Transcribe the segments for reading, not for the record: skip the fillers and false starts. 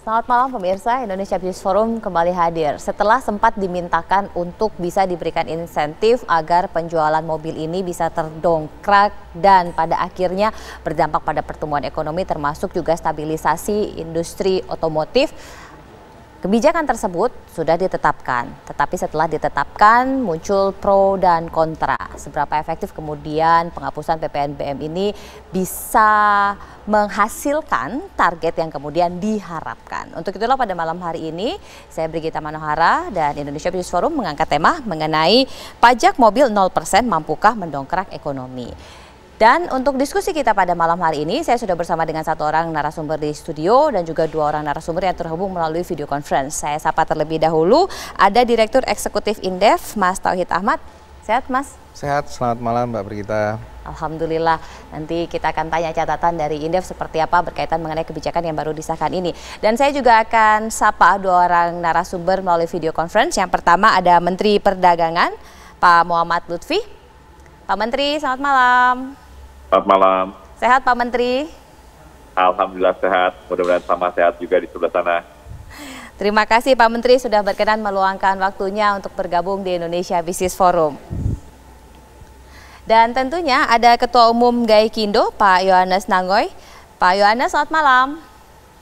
Selamat malam pemirsa, Indonesia Business Forum kembali hadir. Setelah sempat dimintakan untuk bisa diberikan insentif agar penjualan mobil ini bisa terdongkrak dan pada akhirnya berdampak pada pertumbuhan ekonomi termasuk juga stabilisasi industri otomotif. Kebijakan tersebut sudah ditetapkan, tetapi setelah ditetapkan muncul pro dan kontra. Seberapa efektif kemudian penghapusan PPNBM ini bisa menghasilkan target yang kemudian diharapkan. Untuk itulah pada malam hari ini saya Brigita Manohara dan Indonesia Business Forum mengangkat tema mengenai pajak mobil 0% mampukah mendongkrak ekonomi. Dan untuk diskusi kita pada malam hari ini, saya sudah bersama dengan satu orang narasumber di studio dan juga dua orang narasumber yang terhubung melalui video conference. Saya sapa terlebih dahulu, ada Direktur Eksekutif Indef, Mas Tauhid Ahmad. Sehat, Mas? Sehat, selamat malam Mbak Brigita. Alhamdulillah, nanti kita akan tanya catatan dari Indef seperti apa berkaitan mengenai kebijakan yang baru disahkan ini. Dan saya juga akan sapa dua orang narasumber melalui video conference. Yang pertama ada Menteri Perdagangan, Pak Muhammad Lutfi. Pak Menteri, selamat malam. Selamat malam. Sehat Pak Menteri? Alhamdulillah sehat, mudah-mudahan sama sehat juga di sebelah sana. Terima kasih Pak Menteri sudah berkenan meluangkan waktunya untuk bergabung di Indonesia Business Forum. Dan tentunya ada Ketua Umum Gaikindo, Pak Yohanes Nangoy. Pak Yohanes, selamat malam.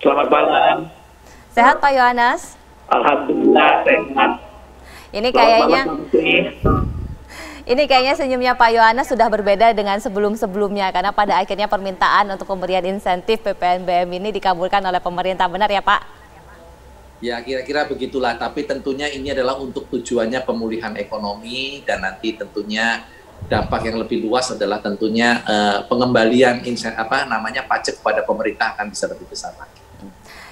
Selamat malam. Sehat Pak Yohanes? Alhamdulillah sehat. Ini kayaknya senyumnya Pak Yohanes sudah berbeda dengan sebelum-sebelumnya karena pada akhirnya permintaan untuk pemberian insentif PPNBM ini dikabulkan oleh pemerintah, benar ya Pak? Ya kira-kira begitulah, tapi tentunya ini adalah untuk tujuannya pemulihan ekonomi dan nanti tentunya dampak yang lebih luas adalah tentunya pengembalian pajak kepada pemerintah akan bisa lebih besar lagi.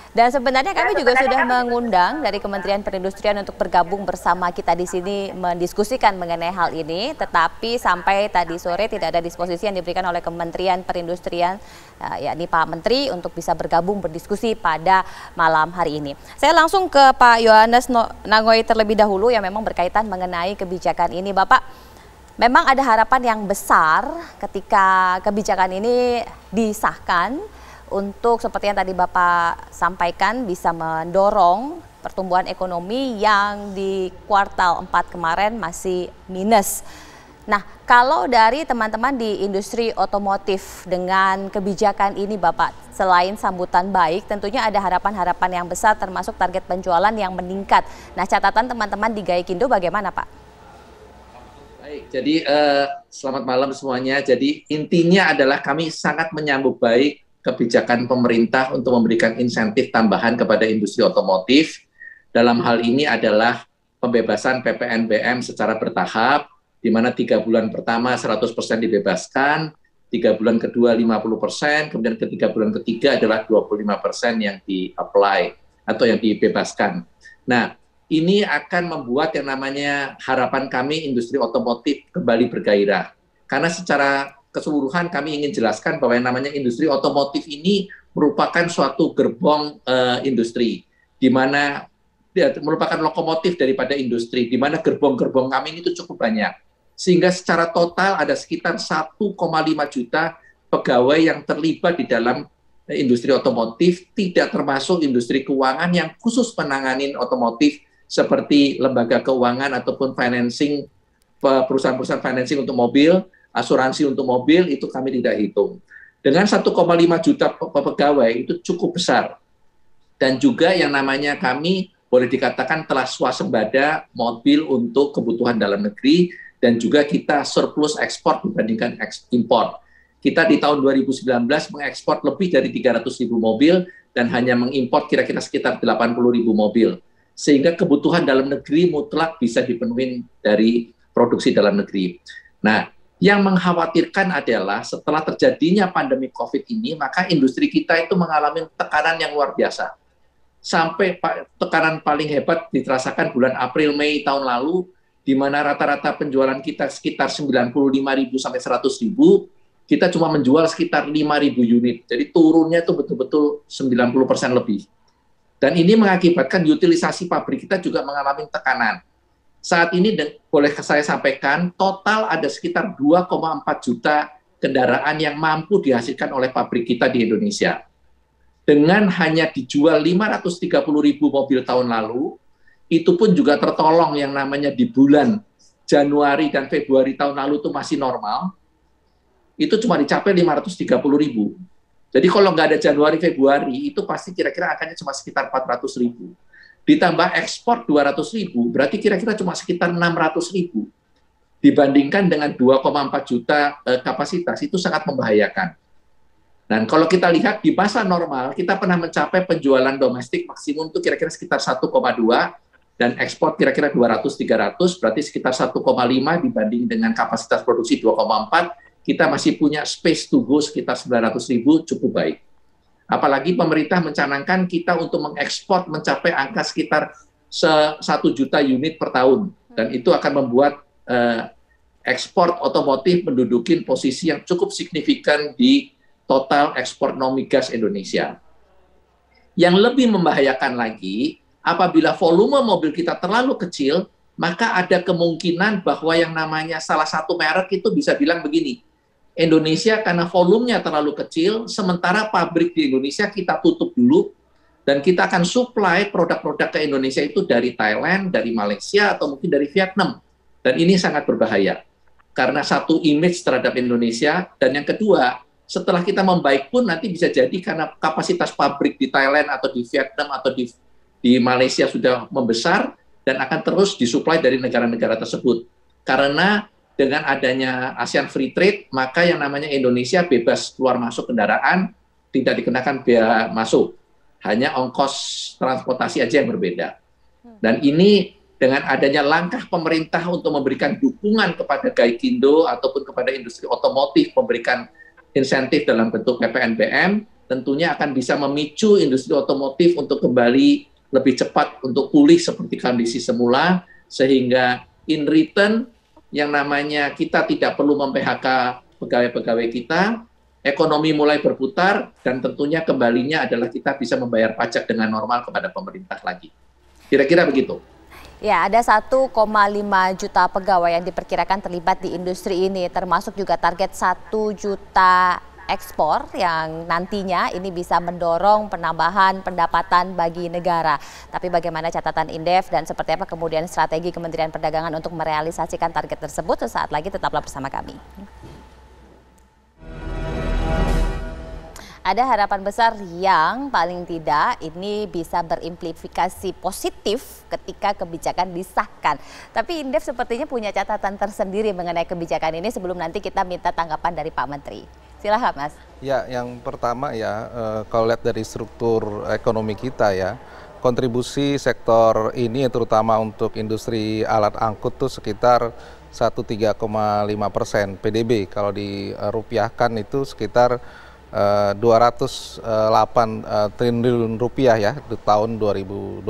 Dan sebenarnya kami juga sudah mengundang dari Kementerian Perindustrian untuk bergabung bersama kita di sini mendiskusikan mengenai hal ini, tetapi sampai tadi sore tidak ada disposisi yang diberikan oleh Kementerian Perindustrian, yakni Pak Menteri, untuk bisa bergabung berdiskusi pada malam hari ini. Saya langsung ke Pak Yohanes Nangoy terlebih dahulu yang memang berkaitan mengenai kebijakan ini, Bapak. Memang ada harapan yang besar ketika kebijakan ini disahkan, untuk seperti yang tadi Bapak sampaikan bisa mendorong pertumbuhan ekonomi yang di kuartal 4 kemarin masih minus. Nah, kalau dari teman-teman di industri otomotif dengan kebijakan ini Bapak, selain sambutan baik tentunya ada harapan-harapan yang besar termasuk target penjualan yang meningkat. Nah, catatan teman-teman di Gaikindo bagaimana Pak? Baik, jadi selamat malam semuanya. Jadi intinya adalah kami sangat menyambut baik kebijakan pemerintah untuk memberikan insentif tambahan kepada industri otomotif. Dalam hal ini adalah pembebasan PPNBM secara bertahap, di mana 3 bulan pertama 100% dibebaskan, 3 bulan kedua 50%, kemudian ketiga bulan ketiga adalah 25% yang di-apply atau yang dibebaskan. Nah, ini akan membuat yang namanya harapan kami industri otomotif kembali bergairah. Karena secara keseluruhan kami ingin jelaskan bahwa yang namanya industri otomotif ini merupakan suatu gerbong industri, di mana merupakan lokomotif daripada industri, di mana gerbong-gerbong kami ini itu cukup banyak. Sehingga secara total ada sekitar 1,5 juta pegawai yang terlibat di dalam industri otomotif, tidak termasuk industri keuangan yang khusus menangani otomotif seperti lembaga keuangan ataupun financing, perusahaan-perusahaan financing untuk mobil, asuransi untuk mobil, itu kami tidak hitung. Dengan 1,5 juta pegawai itu cukup besar. Dan juga yang namanya kami boleh dikatakan telah swasembada mobil untuk kebutuhan dalam negeri dan juga kita surplus ekspor dibandingkan impor. Kita di tahun 2019 mengekspor lebih dari 300.000 mobil dan hanya mengimpor kira-kira sekitar 80.000 mobil. Sehingga kebutuhan dalam negeri mutlak bisa dipenuhi dari produksi dalam negeri. Nah, yang mengkhawatirkan adalah setelah terjadinya pandemi COVID ini, maka industri kita itu mengalami tekanan yang luar biasa. Sampai tekanan paling hebat dirasakan bulan April, Mei tahun lalu, di mana rata-rata penjualan kita sekitar 95.000 sampai 100.000, kita cuma menjual sekitar 5.000 unit. Jadi turunnya itu betul-betul 90% lebih. Dan ini mengakibatkan utilisasi pabrik kita juga mengalami tekanan. Saat ini boleh saya sampaikan total ada sekitar 2,4 juta kendaraan yang mampu dihasilkan oleh pabrik kita di Indonesia. dengan hanya dijual 530.000 mobil tahun lalu, itu pun juga tertolong yang namanya di bulan Januari dan Februari tahun lalu itu masih normal, itu cuma dicapai 530.000. Jadi kalau nggak ada Januari, Februari, itu pasti kira-kira akannya cuma sekitar 400.000. Ditambah ekspor 200.000, berarti kira-kira cuma sekitar 600.000. Dibandingkan dengan 2,4 juta kapasitas, itu sangat membahayakan. Dan kalau kita lihat di masa normal, kita pernah mencapai penjualan domestik maksimum itu kira-kira sekitar 1,2, dan ekspor kira-kira 200-300, berarti sekitar 1,5 dibanding dengan kapasitas produksi 2,4, kita masih punya space to go sekitar 900.000, cukup baik. Apalagi pemerintah mencanangkan kita untuk mengekspor mencapai angka sekitar 1 juta unit per tahun. Dan itu akan membuat ekspor otomotif menduduki posisi yang cukup signifikan di total ekspor non-migas Indonesia. Yang lebih membahayakan lagi, apabila volume mobil kita terlalu kecil, maka ada kemungkinan bahwa yang namanya salah satu merek itu bisa bilang begini, Indonesia karena volumenya terlalu kecil, sementara pabrik di Indonesia kita tutup dulu, dan kita akan supply produk-produk ke Indonesia itu dari Thailand, dari Malaysia, atau mungkin dari Vietnam. Dan ini sangat berbahaya, karena satu image terhadap Indonesia, dan yang kedua, setelah kita membaik pun nanti bisa jadi karena kapasitas pabrik di Thailand, atau di Vietnam, atau di Malaysia sudah membesar, dan akan terus disuplai dari negara-negara tersebut. Karena dengan adanya ASEAN Free Trade, maka yang namanya Indonesia bebas keluar masuk kendaraan, tidak dikenakan biaya masuk. Hanya ongkos transportasi aja yang berbeda. Dan ini dengan adanya langkah pemerintah untuk memberikan dukungan kepada Gaikindo ataupun kepada industri otomotif, memberikan insentif dalam bentuk PPNBM, tentunya akan bisa memicu industri otomotif untuk kembali lebih cepat untuk pulih seperti kondisi semula, sehingga in return yang namanya kita tidak perlu mem-PHK pegawai-pegawai kita, ekonomi mulai berputar, dan tentunya kembalinya adalah kita bisa membayar pajak dengan normal kepada pemerintah lagi. Kira-kira begitu. Ya, ada 1,5 juta pegawai yang diperkirakan terlibat di industri ini, termasuk juga target 1 juta ekspor yang nantinya ini bisa mendorong penambahan pendapatan bagi negara. Tapi bagaimana catatan Indef dan seperti apa kemudian strategi Kementerian Perdagangan untuk merealisasikan target tersebut, sesaat lagi tetaplah bersama kami. Ada harapan besar yang paling tidak ini bisa berimplikasi positif ketika kebijakan disahkan. Tapi Indef sepertinya punya catatan tersendiri mengenai kebijakan ini sebelum nanti kita minta tanggapan dari Pak Menteri. Silahkan Mas. Ya, yang pertama ya, kalau lihat dari struktur ekonomi kita ya, kontribusi sektor ini terutama untuk industri alat angkut tuh sekitar 13,5% PDB. Kalau dirupiahkan itu sekitar 208 triliun rupiah ya di tahun 2020.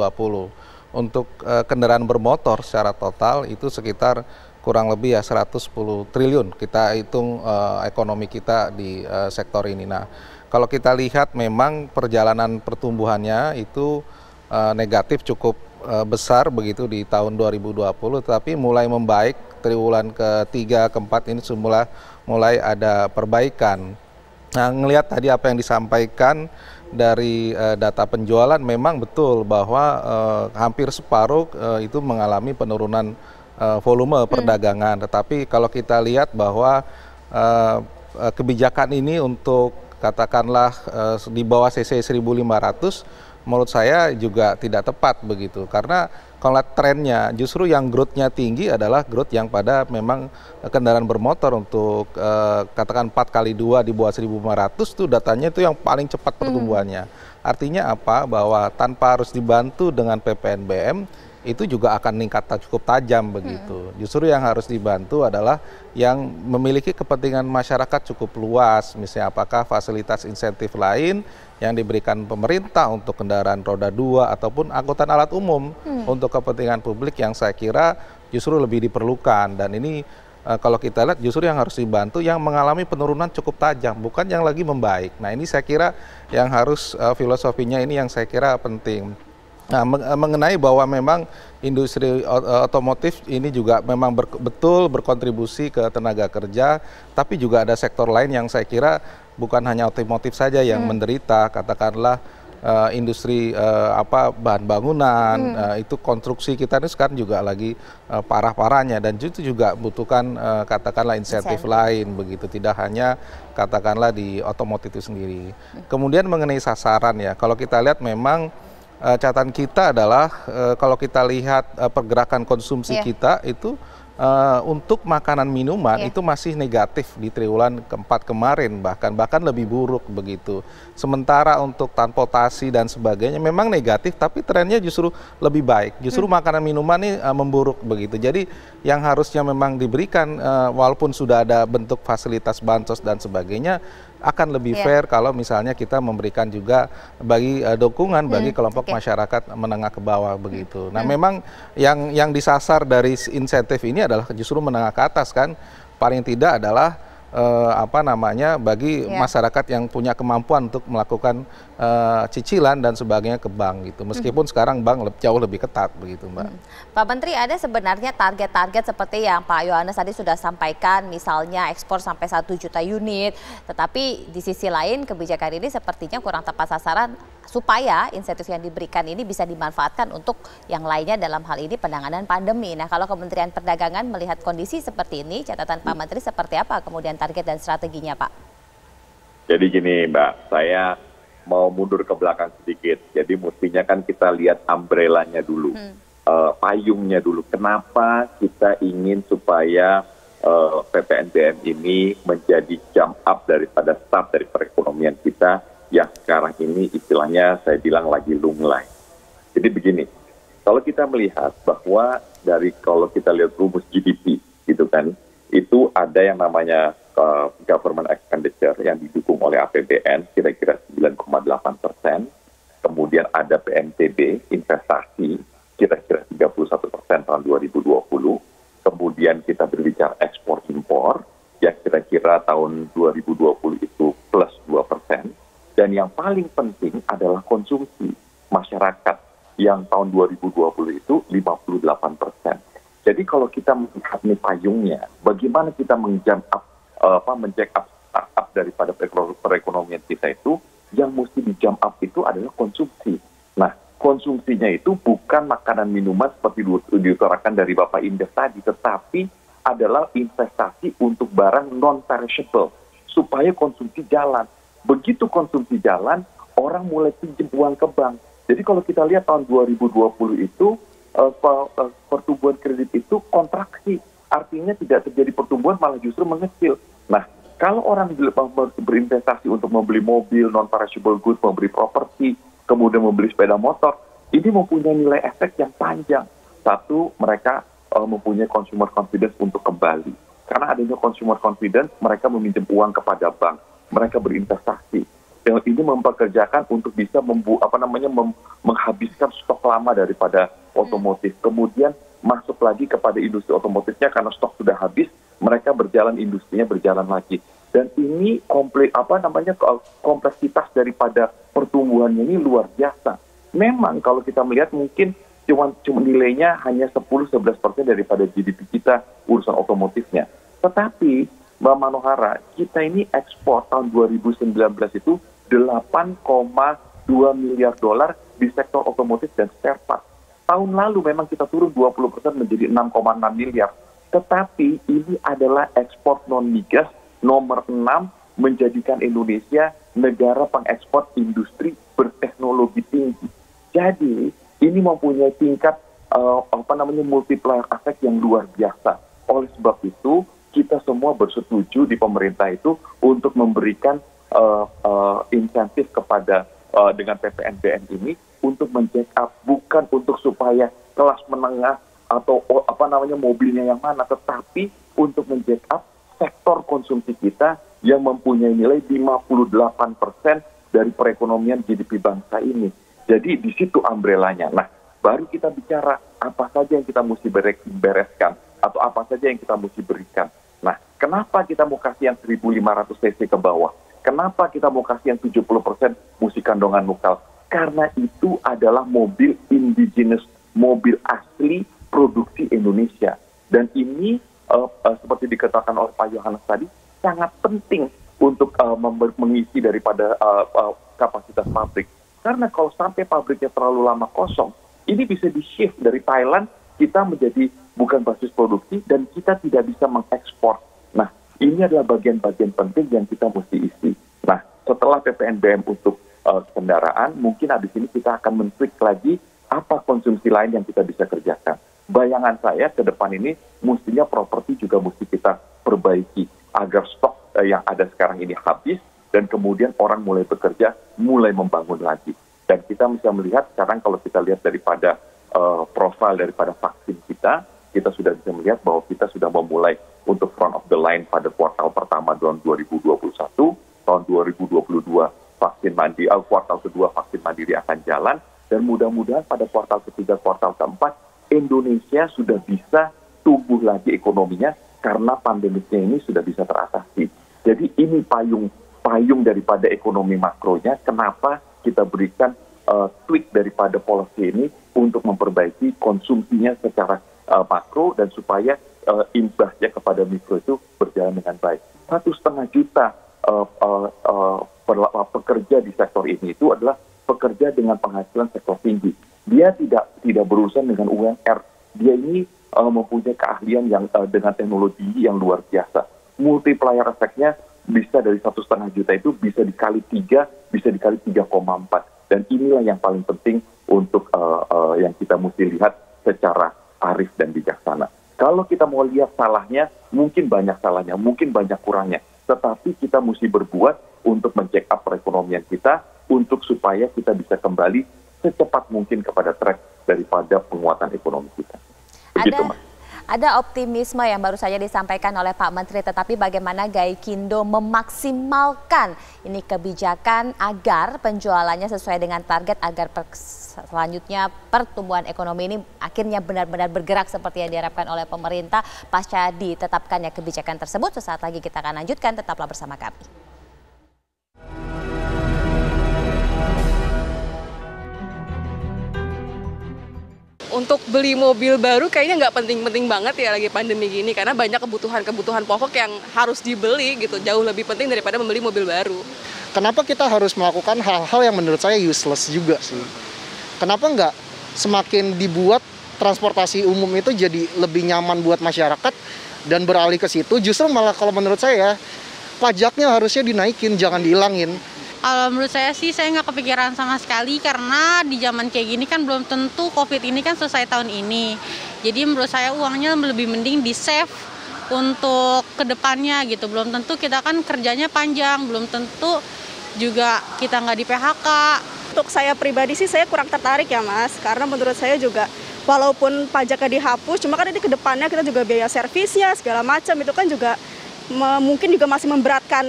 Untuk kendaraan bermotor secara total itu sekitar kurang lebih ya 110 triliun kita hitung ekonomi kita di sektor ini. Nah, kalau kita lihat memang perjalanan pertumbuhannya itu negatif cukup besar begitu di tahun 2020, tapi mulai membaik triwulan ketiga, keempat ini mulai ada perbaikan. Nah, ngelihat tadi apa yang disampaikan dari data penjualan, memang betul bahwa hampir separuh itu mengalami penurunan volume perdagangan. Tetapi kalau kita lihat bahwa kebijakan ini untuk katakanlah di bawah CC 1500 menurut saya juga tidak tepat begitu, karena kalau lihat trennya justru yang growth-nya tinggi adalah growth yang pada memang kendaraan bermotor. Untuk katakan 4x2 di bawah 1500 tuh datanya itu yang paling cepat pertumbuhannya. Artinya apa? Bahwa tanpa harus dibantu dengan PPNBM itu juga akan meningkat cukup tajam begitu. Justru yang harus dibantu adalah yang memiliki kepentingan masyarakat cukup luas, misalnya apakah fasilitas insentif lain yang diberikan pemerintah untuk kendaraan roda 2 ataupun angkutan alat umum untuk kepentingan publik yang saya kira justru lebih diperlukan. Dan ini kalau kita lihat justru yang harus dibantu yang mengalami penurunan cukup tajam, bukan yang lagi membaik. Nah, ini saya kira yang harus filosofinya ini yang saya kira penting. Nah, mengenai bahwa memang industri otomotif ini juga memang betul berkontribusi ke tenaga kerja, tapi juga ada sektor lain yang saya kira bukan hanya otomotif saja yang menderita, katakanlah industri bahan bangunan, itu konstruksi kita ini sekarang juga lagi parah-parahnya, dan itu juga butuhkan katakanlah insentif lain begitu, tidak hanya katakanlah di otomotif itu sendiri. Kemudian mengenai sasaran ya, kalau kita lihat memang catatan kita adalah kalau kita lihat pergerakan konsumsi kita itu untuk makanan minuman itu masih negatif di triwulan keempat kemarin, bahkan lebih buruk begitu. Sementara untuk transportasi dan sebagainya memang negatif, tapi trennya justru lebih baik. Justru makanan minuman ini memburuk begitu. Jadi yang harusnya memang diberikan walaupun sudah ada bentuk fasilitas bansos dan sebagainya, akan lebih fair kalau misalnya kita memberikan juga bagi dukungan bagi kelompok masyarakat menengah ke bawah begitu. Nah, memang yang disasar dari insentif ini adalah justru menengah ke atas kan, paling tidak adalah bagi masyarakat yang punya kemampuan untuk melakukan cicilan dan sebagainya ke bank gitu. Meskipun sekarang bank jauh lebih ketat begitu, Mbak. Pak Menteri, ada sebenarnya target-target seperti yang Pak Yohanes tadi sudah sampaikan, misalnya ekspor sampai 1 juta unit, tetapi di sisi lain kebijakan ini sepertinya kurang tepat sasaran supaya insentif yang diberikan ini bisa dimanfaatkan untuk yang lainnya, dalam hal ini penanganan pandemi. Nah, kalau Kementerian Perdagangan melihat kondisi seperti ini, catatan Pak Menteri seperti apa kemudian target dan strateginya, Pak? Jadi gini, Mbak, saya mau mundur ke belakang sedikit. Jadi mestinya kan kita lihat umbrellanya dulu, payungnya dulu. Kenapa kita ingin supaya PPNBM ini menjadi jump up daripada start dari perekonomian kita yang sekarang ini istilahnya saya bilang lagi lunglai. Jadi begini, kalau kita melihat bahwa kalau kita lihat rumus GDP gitu kan, itu ada yang namanya government expenditure yang didukung oleh APBN kira-kira 9,8%, kemudian ada PNBP investasi kira-kira 31% tahun 2020, kemudian kita berbicara ekspor impor yang kira-kira tahun 2020 itu plus 2%, dan yang paling penting adalah konsumsi masyarakat yang tahun 2020 itu 58%. Jadi kalau kita melihat nih payungnya, bagaimana kita menjack up startup daripada perekonomian kita itu, yang mesti di jump up itu adalah konsumsi. Nah, konsumsinya itu bukan makanan minuman seperti diutarakan dari Bapak Indef tadi, tetapi adalah investasi untuk barang non-perishable supaya konsumsi jalan. Begitu konsumsi jalan, orang mulai pinjam uang ke bank. Jadi kalau kita lihat tahun 2020 itu pertumbuhan kredit itu kontraksi, artinya tidak terjadi pertumbuhan, malah justru mengecil. Nah, kalau orang berinvestasi untuk membeli mobil, non-perishable goods, membeli properti, kemudian membeli sepeda motor, ini mempunyai nilai efek yang panjang. Satu, mereka mempunyai consumer confidence untuk kembali. Karena adanya consumer confidence, mereka meminjam uang kepada bank, mereka berinvestasi. Yang ini mempekerjakan untuk bisa menghabiskan stok lama daripada otomotif. Kemudian masuk lagi kepada industri otomotifnya karena stok sudah habis, mereka industrinya berjalan lagi. Dan ini kompleksitas daripada pertumbuhannya ini luar biasa. Memang kalau kita melihat mungkin cuma nilainya hanya 10-11% daripada GDP kita urusan otomotifnya. Tetapi Mbak Manohara, kita ini ekspor tahun 2019 itu 8,2 miliar dolar di sektor otomotif dan spare part. Tahun lalu memang kita turun 20% menjadi 6,6 miliar. Tetapi ini adalah ekspor non-migas nomor 6, menjadikan Indonesia negara pengekspor industri berteknologi tinggi. Jadi ini mempunyai tingkat multiplier efek yang luar biasa. Oleh sebab itu kita semua bersetuju di pemerintah itu untuk memberikan insentif kepada dengan PPNBM ini untuk men-check up, bukan untuk supaya kelas menengah atau mobilnya yang mana, tetapi untuk men-check up sektor konsumsi kita yang mempunyai nilai 58% dari perekonomian GDP bangsa ini. Jadi di situ umbrellanya. Nah, baru kita bicara apa saja yang kita mesti bereskan atau apa saja yang kita mesti berikan. Nah, kenapa kita mau kasih yang 1.500 cc ke bawah? Kenapa kita mau kasih yang 70% musik kandungan lokal? Karena itu adalah mobil indigenous, mobil asli produksi Indonesia. Dan ini seperti dikatakan oleh Pak Yohanes tadi, sangat penting untuk mengisi daripada kapasitas pabrik. Karena kalau sampai pabriknya terlalu lama kosong, ini bisa di-shift dari Thailand, kita menjadi bukan basis produksi, dan kita tidak bisa mengekspor. Nah, ini adalah bagian-bagian penting yang kita mesti isi. Nah, setelah PPNBM untuk kendaraan, mungkin habis ini kita akan men-tweak lagi apa konsumsi lain yang kita bisa kerjakan. Bayangan saya ke depan ini, mestinya properti juga mesti kita perbaiki agar stok yang ada sekarang ini habis dan kemudian orang mulai bekerja, mulai membangun lagi. Dan kita bisa melihat sekarang kalau kita lihat daripada profil daripada vaksin kita sudah bisa melihat bahwa kita sudah memulai untuk front of the line pada kuartal pertama tahun 2021, tahun 2022 kuartal kedua vaksin mandiri akan jalan, dan mudah-mudahan pada kuartal ketiga, kuartal keempat, Indonesia sudah bisa tumbuh lagi ekonominya karena pandemiknya ini sudah bisa teratasi. Jadi ini payung daripada ekonomi makronya, kenapa kita berikan tweak daripada policy ini untuk memperbaiki konsumsinya secara makro dan supaya imbasnya kepada mikro itu berjalan dengan baik. 1,5 juta pekerja di sektor ini itu adalah pekerja dengan penghasilan sektor tinggi. Dia tidak berurusan dengan UMR. Dia ini mempunyai keahlian yang dengan teknologi yang luar biasa. Multiplier efeknya bisa dari 1,5 juta itu bisa dikali 3, bisa dikali 3,4. Dan inilah yang paling penting untuk yang kita mesti lihat secara arif dan bijaksana. Kalau kita mau lihat salahnya, mungkin banyak salahnya, mungkin banyak kurangnya. Tetapi kita mesti berbuat untuk men-check up perekonomian kita, untuk supaya kita bisa kembali secepat mungkin kepada track daripada penguatan ekonomi kita. Begitu, Mas. Ada optimisme yang baru saja disampaikan oleh Pak Menteri, tetapi bagaimana Gaikindo memaksimalkan ini kebijakan agar penjualannya sesuai dengan target, agar selanjutnya pertumbuhan ekonomi ini akhirnya benar-benar bergerak seperti yang diharapkan oleh pemerintah pasca ditetapkannya kebijakan tersebut. Sesaat lagi kita akan lanjutkan, tetaplah bersama kami. Untuk beli mobil baru kayaknya nggak penting-penting banget ya lagi pandemi gini, karena banyak kebutuhan pokok yang harus dibeli gitu, jauh lebih penting daripada membeli mobil baru. Kenapa kita harus melakukan hal-hal yang menurut saya useless juga sih? Kenapa nggak semakin dibuat transportasi umum itu jadi lebih nyaman buat masyarakat dan beralih ke situ? Justru malah kalau menurut saya pajaknya harusnya dinaikin, jangan dihilangin. Kalau menurut saya sih, saya nggak kepikiran sama sekali karena di zaman kayak gini kan belum tentu COVID ini kan selesai tahun ini. Jadi menurut saya uangnya lebih mending di-save untuk kedepannya gitu. Belum tentu kita kan kerjanya panjang, belum tentu juga kita nggak di PHK. Untuk saya pribadi sih saya kurang tertarik ya Mas, karena menurut saya juga walaupun pajaknya dihapus, cuma kan ini kedepannya kita juga biaya servisnya segala macam itu kan juga mungkin juga masih memberatkan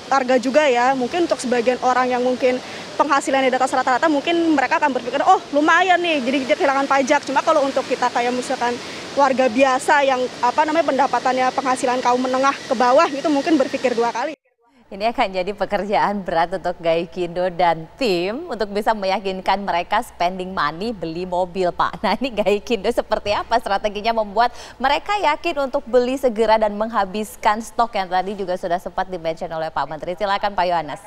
harga juga ya. Mungkin untuk sebagian orang yang mungkin penghasilannya di atas rata-rata, mungkin mereka akan berpikir, oh lumayan nih, jadi dia kehilangan pajak. Cuma kalau untuk kita kayak misalkan warga biasa yang pendapatannya penghasilan kaum menengah ke bawah itu mungkin berpikir 2 kali. Ini akan jadi pekerjaan berat untuk Gaikindo dan tim untuk bisa meyakinkan mereka spending money beli mobil, Pak. Nah, ini Gaikindo seperti apa strateginya membuat mereka yakin untuk beli segera dan menghabiskan stok yang tadi juga sudah sempat di-mention oleh Pak Menteri. Silakan Pak Yohanes.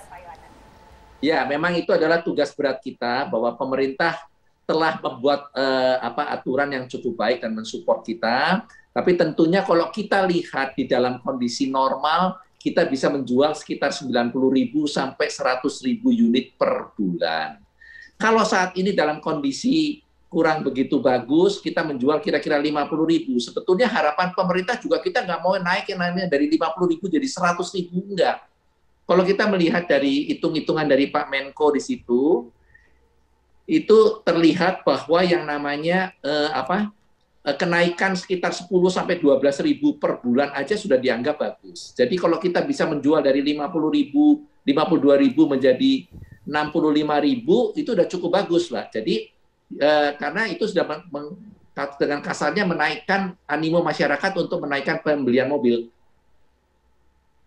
Ya, memang itu adalah tugas berat kita, bahwa pemerintah telah membuat aturan yang cukup baik dan mensupport kita. Tapi tentunya kalau kita lihat di dalam kondisi normal, kita bisa menjual sekitar 90.000 sampai 100.000 unit per bulan. Kalau saat ini dalam kondisi kurang begitu bagus, kita menjual kira-kira 50.000. Sebetulnya harapan pemerintah juga kita nggak mau naiknya dari 50.000 jadi 100.000, enggak. Kalau kita melihat dari hitung-hitungan dari Pak Menko di situ, itu terlihat bahwa yang namanya kenaikan sekitar 10 sampai 12.000 per bulan aja sudah dianggap bagus. Jadi kalau kita bisa menjual dari 52.000 menjadi 65.000 itu udah cukup bagus lah. Jadi karena itu sudah dengan kasarnya menaikkan animo masyarakat untuk menaikkan pembelian mobil.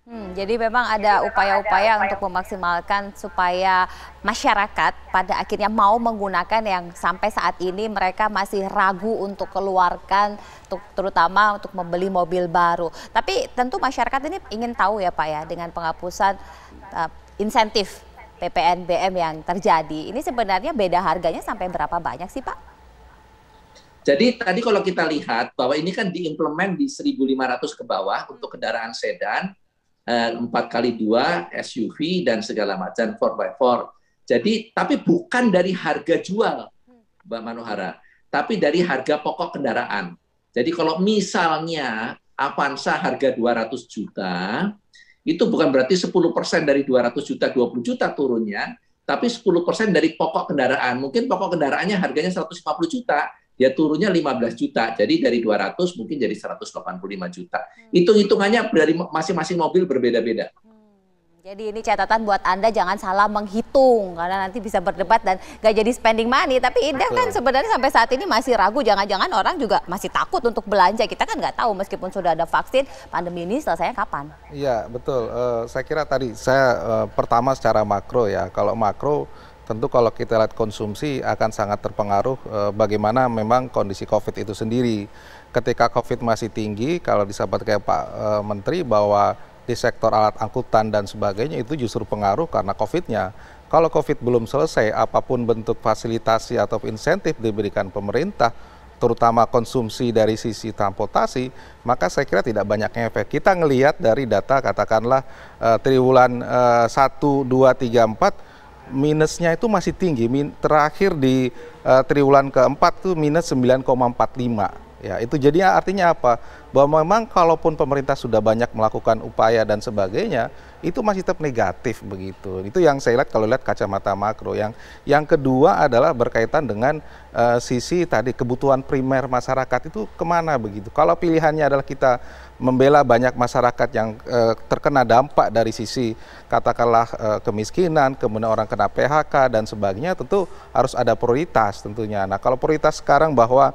Jadi memang ada upaya-upaya untuk memaksimalkan supaya masyarakat pada akhirnya mau menggunakan yang sampai saat ini mereka masih ragu untuk keluarkan, terutama untuk membeli mobil baru. Tapi tentu masyarakat ini ingin tahu ya Pak ya, dengan penghapusan insentif PPNBM yang terjadi. Ini sebenarnya beda harganya sampai berapa banyak sih, Pak? Jadi tadi kalau kita lihat bahwa ini kan diimplement di 1.500 ke bawah untuk kendaraan sedan, 4x2, SUV, dan segala macam 4x4. Jadi, tapi bukan dari harga jual, Mbak Manohara, tapi dari harga pokok kendaraan. Jadi kalau misalnya Avanza harga 200 juta, itu bukan berarti 10% dari 200 juta, 20 juta turunnya, tapi 10% dari pokok kendaraan. Mungkin pokok kendaraannya harganya 150 juta, dia turunnya 15 juta. Jadi dari 200 mungkin jadi 185 juta. Hitung-hitungannya dari masing-masing mobil berbeda-beda. Jadi ini catatan buat Anda, jangan salah menghitung karena nanti bisa berdebat dan gak jadi spending money. Tapi Ida kan sebenarnya sampai saat ini masih ragu, jangan-jangan orang juga masih takut untuk belanja. Kita kan nggak tahu meskipun sudah ada vaksin, pandemi ini selesainya kapan? Iya betul, saya kira tadi saya pertama secara makro ya, kalau makro tentu kalau kita lihat konsumsi akan sangat terpengaruh bagaimana memang kondisi COVID itu sendiri. Ketika COVID masih tinggi, kalau disampaikan kayak Pak Menteri bahwa di sektor alat angkutan dan sebagainya itu justru pengaruh karena COVID-nya. Kalau COVID belum selesai, apapun bentuk fasilitasi atau insentif diberikan pemerintah, terutama konsumsi dari sisi transportasi, maka saya kira tidak banyak efek. Kita ngelihat dari data katakanlah triwulan 1, 2, 3, 4, minusnya itu masih tinggi. Terakhir di triwulan keempat itu minus 9,45. Ya, itu jadi artinya apa? Bahwa memang kalaupun pemerintah sudah banyak melakukan upaya dan sebagainya, itu masih tetap negatif begitu. Itu yang saya lihat kalau lihat kacamata makro. Yang kedua adalah berkaitan dengan sisi tadi kebutuhan primer masyarakat itu kemana begitu. Kalau pilihannya adalah kita membela banyak masyarakat yang terkena dampak dari sisi katakanlah kemiskinan, kemudian orang kena PHK dan sebagainya, tentu harus ada prioritas tentunya. Nah, kalau prioritas sekarang bahwa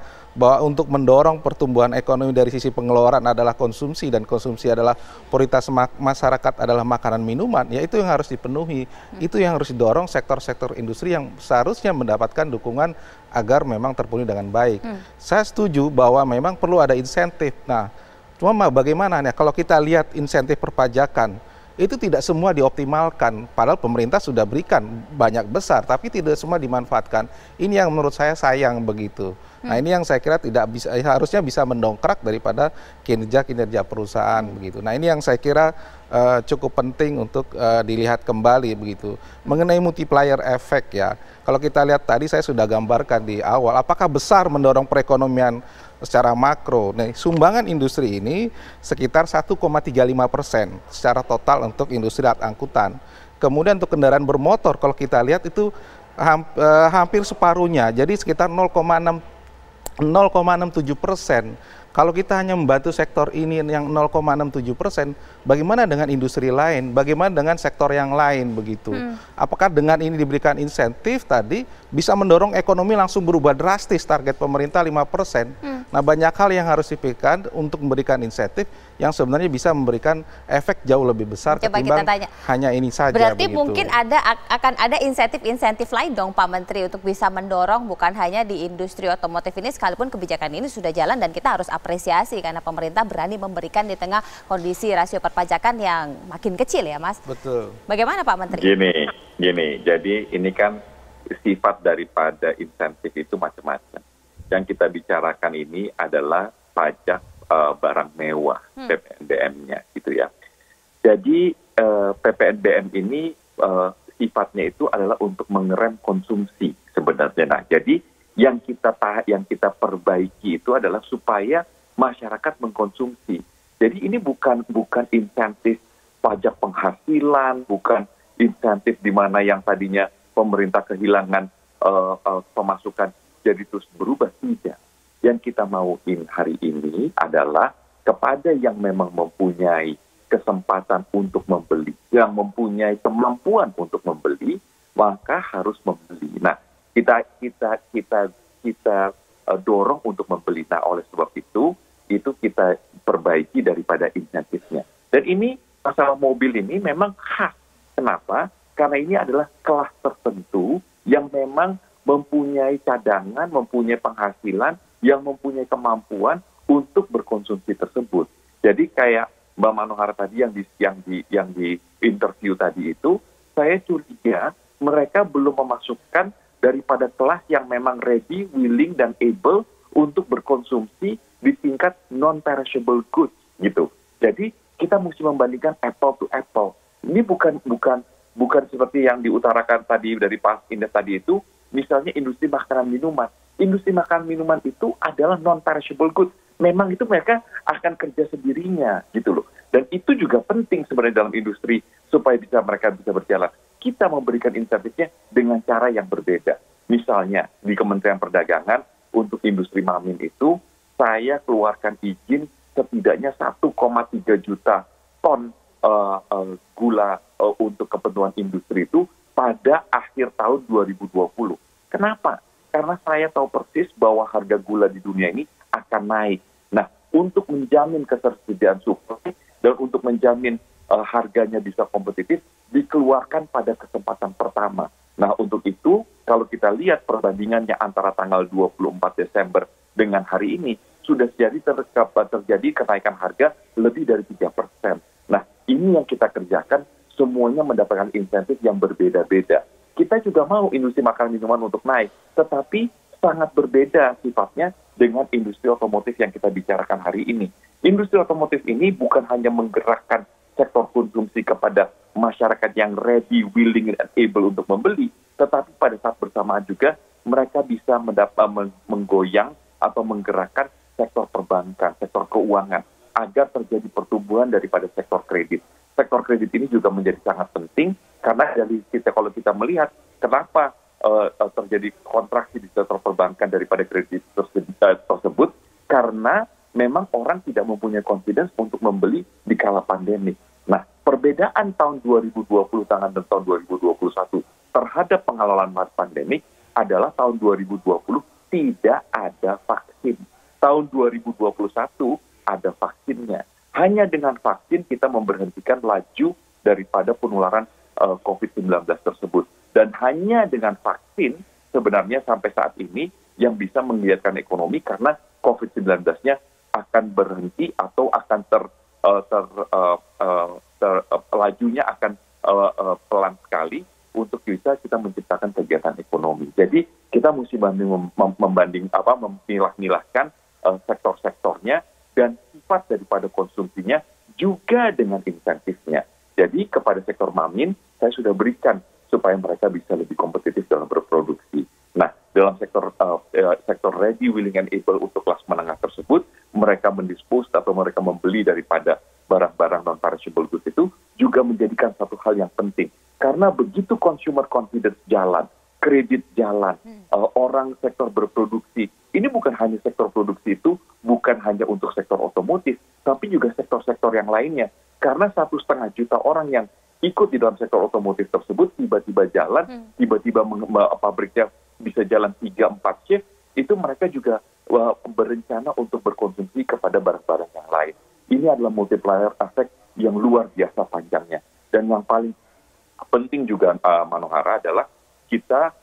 untuk mendorong pertumbuhan ekonomi dari sisi pengeluaran adalah konsumsi dan konsumsi adalah prioritas masyarakat adalah makanan minuman, ya itu yang harus dipenuhi. Itu yang harus didorong sektor-sektor industri yang seharusnya mendapatkan dukungan agar memang terpenuhi dengan baik. Saya setuju bahwa memang perlu ada insentif. Nah, cuma bagaimana ya kalau kita lihat insentif perpajakan, itu tidak semua dioptimalkan, padahal pemerintah sudah berikan banyak besar, tapi tidak semua dimanfaatkan. Ini yang menurut saya sayang begitu. Nah, ini yang saya kira tidak bisa, harusnya bisa mendongkrak daripada kinerja perusahaan begitu. Nah, ini yang saya kira cukup penting untuk dilihat kembali begitu. Mengenai multiplier effect ya, kalau kita lihat tadi saya sudah gambarkan di awal, apakah besar mendorong perekonomian secara makro. Nah, sumbangan industri ini sekitar 1,35% secara total untuk industri alat angkutan. Kemudian untuk kendaraan bermotor kalau kita lihat itu hampir separuhnya, jadi sekitar 0,67%. Kalau kita hanya membantu sektor ini yang 0,67%, bagaimana dengan industri lain? Bagaimana dengan sektor yang lain begitu? Apakah dengan ini diberikan insentif tadi bisa mendorong ekonomi langsung berubah drastis, target pemerintah 5%? Nah, banyak hal yang harus dipikirkan untuk memberikan insentif yang sebenarnya bisa memberikan efek jauh lebih besar ketimbang hanya ini saja. Berarti begitu. Mungkin akan ada insentif-insentif lain dong Pak Menteri untuk bisa mendorong bukan hanya di industri otomotif ini, sekalipun kebijakan ini sudah jalan dan kita harus apresiasi karena pemerintah berani memberikan di tengah kondisi rasio perpajakan yang makin kecil ya Mas. Betul. Bagaimana Pak Menteri? Gini, jadi ini kan sifat daripada insentif itu macam-macam. Yang kita bicarakan ini adalah pajak barang mewah, PPNBM-nya gitu ya. Jadi PPNBM ini sifatnya itu adalah untuk mengerem konsumsi sebenarnya. Nah, jadi yang kita perbaiki itu adalah supaya masyarakat mengkonsumsi. Jadi ini bukan insentif pajak penghasilan, bukan insentif di mana yang tadinya pemerintah kehilangan pemasukan jadi terus berubah, tidak. Yang kita mauin hari ini adalah kepada yang memang mempunyai kesempatan untuk membeli, yang mempunyai kemampuan untuk membeli, maka harus membeli. Nah, kita dorong untuk membeli. Nah, oleh sebab itu kita perbaiki daripada insentifnya. Dan ini masalah mobil ini memang khas. Kenapa? Karena ini adalah kelas tertentu yang memang mempunyai cadangan, mempunyai penghasilan, yang mempunyai kemampuan untuk berkonsumsi tersebut. Jadi kayak Mbak Manohara tadi yang di interview tadi itu, saya curiga mereka belum memasukkan daripada kelas yang memang ready, willing, dan able untuk berkonsumsi di tingkat non-perishable goods gitu. Jadi kita mesti membandingkan apple to apple. Ini bukan seperti yang diutarakan tadi dari Pak Indah tadi itu, misalnya industri makanan minuman. Industri makanan minuman itu adalah non-perishable goods. Memang itu mereka akan kerja sendirinya gitu loh. Dan itu juga penting sebenarnya dalam industri supaya mereka bisa berjalan. Kita memberikan insentifnya dengan cara yang berbeda. Misalnya di Kementerian Perdagangan untuk industri mamin itu saya keluarkan izin setidaknya 1,3 juta ton gula untuk kebutuhan industri itu pada akhir tahun 2020. Kenapa? Karena saya tahu persis bahwa harga gula di dunia ini akan naik. Nah, untuk menjamin ketersediaan suplai dan untuk menjamin harganya bisa kompetitif, dikeluarkan pada kesempatan pertama. Nah, untuk itu, kalau kita lihat perbandingannya antara tanggal 24 Desember dengan hari ini, sudah terjadi kenaikan harga lebih dari 3%. Nah, ini yang kita kerjakan, semuanya mendapatkan insentif yang berbeda-beda. Kita juga mau industri makanan minuman untuk naik, tetapi sangat berbeda sifatnya dengan industri otomotif yang kita bicarakan hari ini. Industri otomotif ini bukan hanya menggerakkan sektor konsumsi kepada masyarakat yang ready, willing, and able untuk membeli, tetapi pada saat bersamaan juga mereka bisa menggoyang atau menggerakkan sektor perbankan, sektor keuangan, agar terjadi pertumbuhan daripada sektor kredit. Sektor kredit ini juga menjadi sangat penting, karena kalau kita melihat kenapa terjadi kontraksi di sektor perbankan daripada kredit tersebut, karena memang orang tidak mempunyai confidence untuk membeli di kala pandemi. Nah, perbedaan tahun 2020 dan tahun 2021 terhadap pengelolaan pandemik adalah tahun 2020 tidak ada vaksin. Tahun 2021 ada vaksinnya. Hanya dengan vaksin kita memberhentikan laju daripada penularan COVID-19 tersebut. Dan hanya dengan vaksin sebenarnya sampai saat ini yang bisa menggeliatkan ekonomi, karena COVID-19-nya akan berhenti atau akan lajunya akan pelan sekali untuk bisa kita menciptakan kegiatan ekonomi. Jadi kita mesti memilah-milahkan sektor-sektornya dan sifat daripada konsumsinya juga dengan insentifnya. Jadi kepada sektor mamin saya sudah berikan supaya mereka bisa lebih kompetitif dalam berproduksi. Nah, dalam sektor ready, willing, and able untuk kelas menengah tersebut, mereka mendispose atau mereka membeli daripada barang-barang non-perishable goods itu juga menjadikan satu hal yang penting. Karena begitu consumer confidence jalan, kredit jalan, orang sektor berproduksi, ini bukan hanya sektor produksi itu, bukan hanya untuk sektor otomotif, tapi juga sektor-sektor yang lainnya. Karena 1,5 juta orang yang ikut di dalam sektor otomotif tersebut tiba-tiba jalan, tiba-tiba pabriknya bisa jalan 3-4 shift, itu mereka juga berencana untuk berkonsumsi kepada barang-barang yang lain. Ini adalah multiplier effect yang luar biasa panjangnya. Dan yang paling penting juga Manohara adalah kita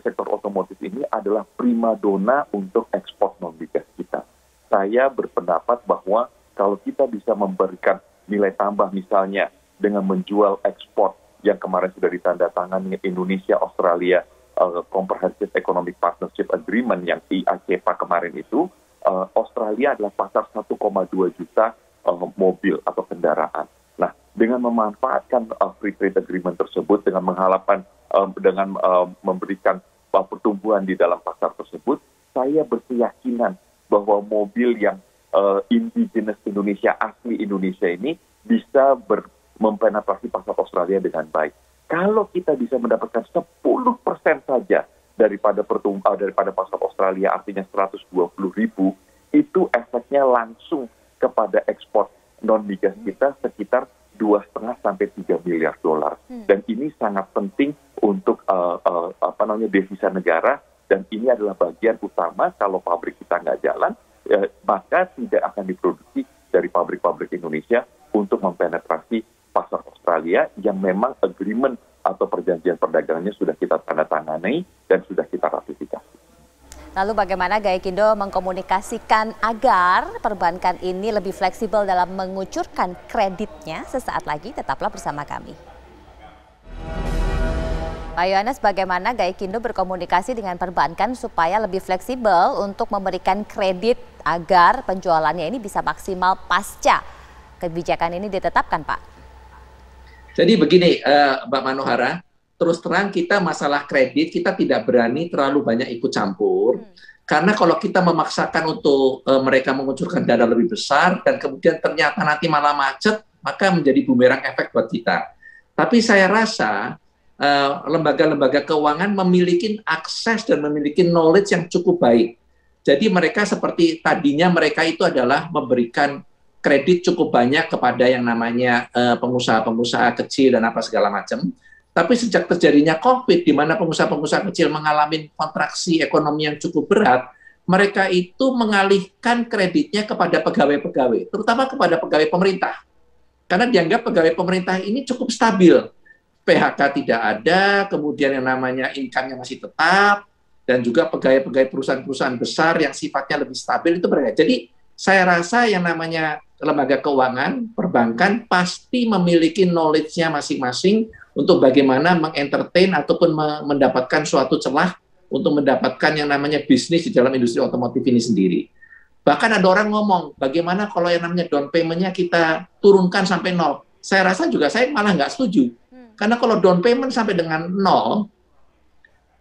sektor otomotif ini adalah primadona untuk ekspor non-migas kita. Saya berpendapat bahwa kalau kita bisa memberikan nilai tambah misalnya dengan menjual ekspor yang kemarin sudah ditandatangani Indonesia, Australia, Comprehensive Economic Partnership Agreement yang IACPA kemarin itu, Australia adalah pasar 1,2 juta mobil atau kendaraan. Nah, dengan memanfaatkan free trade agreement tersebut, dengan mengharapkan, dengan memberikan pertumbuhan di dalam pasar tersebut, saya berkeyakinan bahwa mobil yang indigenous Indonesia, asli Indonesia ini bisa mempenetrasi pasar Australia dengan baik. Kalau kita bisa mendapatkan 10% saja daripada pasar Australia, artinya 120.000, itu efeknya langsung kepada ekspor non-migas kita sekitar 2,5 sampai 3 miliar dolar. Dan ini sangat penting untuk devisa negara, dan ini adalah bagian utama kalau pabrik kita nggak jalan, maka tidak akan diproduksi dari pabrik-pabrik Indonesia untuk mempenetrasi pasar Australia yang memang agreement atau perjanjian perdagangannya sudah kita tanda tangani dan sudah kita ratifikasi. Lalu bagaimana Gaikindo mengkomunikasikan agar perbankan ini lebih fleksibel dalam mengucurkan kreditnya? Sesaat lagi tetaplah bersama kami. Pak Yohanes, bagaimana Gaikindo berkomunikasi dengan perbankan supaya lebih fleksibel untuk memberikan kredit agar penjualannya ini bisa maksimal pasca kebijakan ini ditetapkan, Pak? Jadi begini, Mbak Manohara, terus terang kita masalah kredit, kita tidak berani terlalu banyak ikut campur. Karena kalau kita memaksakan untuk mereka mengucurkan dana lebih besar, dan kemudian ternyata nanti malah macet, maka menjadi bumerang efek buat kita. Tapi saya rasa lembaga-lembaga keuangan memiliki akses dan memiliki knowledge yang cukup baik. Jadi mereka seperti tadinya mereka itu adalah memberikan kredit cukup banyak kepada yang namanya pengusaha-pengusaha kecil dan apa segala macam. Tapi sejak terjadinya COVID, di mana pengusaha-pengusaha kecil mengalami kontraksi ekonomi yang cukup berat, mereka itu mengalihkan kreditnya kepada pegawai-pegawai, terutama kepada pegawai pemerintah. Karena dianggap pegawai pemerintah ini cukup stabil. PHK tidak ada, kemudian yang namanya income-nya masih tetap, dan juga pegawai-pegawai perusahaan-perusahaan besar yang sifatnya lebih stabil itu mereka. Jadi saya rasa yang namanya lembaga keuangan, perbankan pasti memiliki knowledge-nya masing-masing untuk bagaimana mengentertain ataupun mendapatkan suatu celah untuk mendapatkan yang namanya bisnis di dalam industri otomotif ini sendiri. Bahkan ada orang ngomong, bagaimana kalau yang namanya down payment-nya kita turunkan sampai 0? Saya rasa juga saya malah nggak setuju. Karena kalau down payment sampai dengan 0,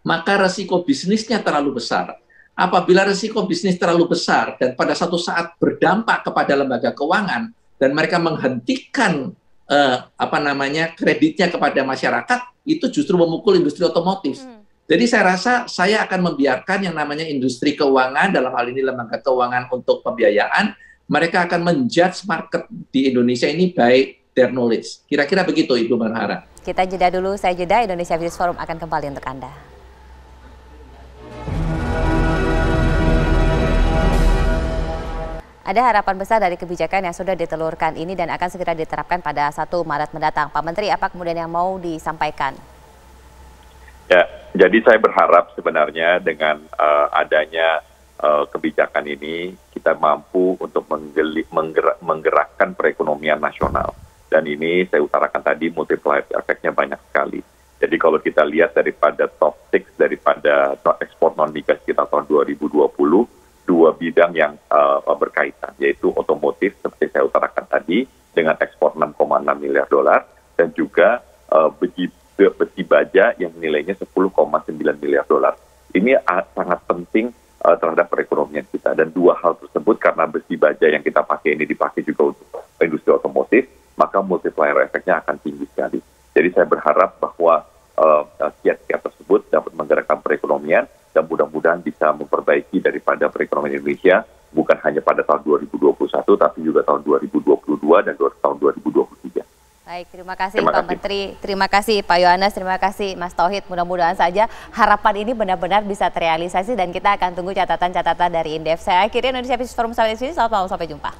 maka resiko bisnisnya terlalu besar. Apabila resiko bisnis terlalu besar dan pada satu saat berdampak kepada lembaga keuangan dan mereka menghentikan kreditnya kepada masyarakat, itu justru memukul industri otomotif. Jadi saya rasa saya akan membiarkan yang namanya industri keuangan, dalam hal ini lembaga keuangan untuk pembiayaan, mereka akan menjudge market di Indonesia ini by their knowledge. Kira-kira begitu, Ibu Manhara. Kita jeda dulu, saya jeda. Indonesia Business Forum akan kembali untuk Anda. Ada harapan besar dari kebijakan yang sudah ditelurkan ini dan akan segera diterapkan pada 1 Maret mendatang. Pak Menteri, apa kemudian yang mau disampaikan? Ya, jadi saya berharap sebenarnya dengan adanya kebijakan ini kita mampu untuk menggerakkan perekonomian nasional. Dan ini saya utarakan tadi multiplier efeknya banyak sekali. Jadi kalau kita lihat daripada top 6 daripada ekspor non-migas kita tahun 2020, 2 bidang yang berkaitan, yaitu otomotif seperti saya utarakan tadi dengan ekspor 6,6 miliar dolar dan juga besi baja yang nilainya 10,9 miliar dolar. Ini sangat penting terhadap perekonomian kita, dan 2 hal tersebut karena besi baja yang kita pakai ini dipakai juga untuk industri otomotif, maka multiplier efeknya akan tinggi sekali. Jadi saya berharap bahwa kiat-kiat tersebut dapat menggerakkan perekonomian dan mudah-mudahan bisa memperbaiki daripada perekonomian Indonesia bukan hanya pada tahun 2021 tapi juga tahun 2022 dan tahun 2023. Baik, terima kasih Pak Menteri, terima kasih Pak Yohanes, terima kasih Mas Tauhid. Mudah-mudahan saja harapan ini benar-benar bisa terrealisasi dan kita akan tunggu catatan-catatan dari Indef. Saya akhiri Indonesia Business Forum sampai di sini. Selamat malam, sampai jumpa.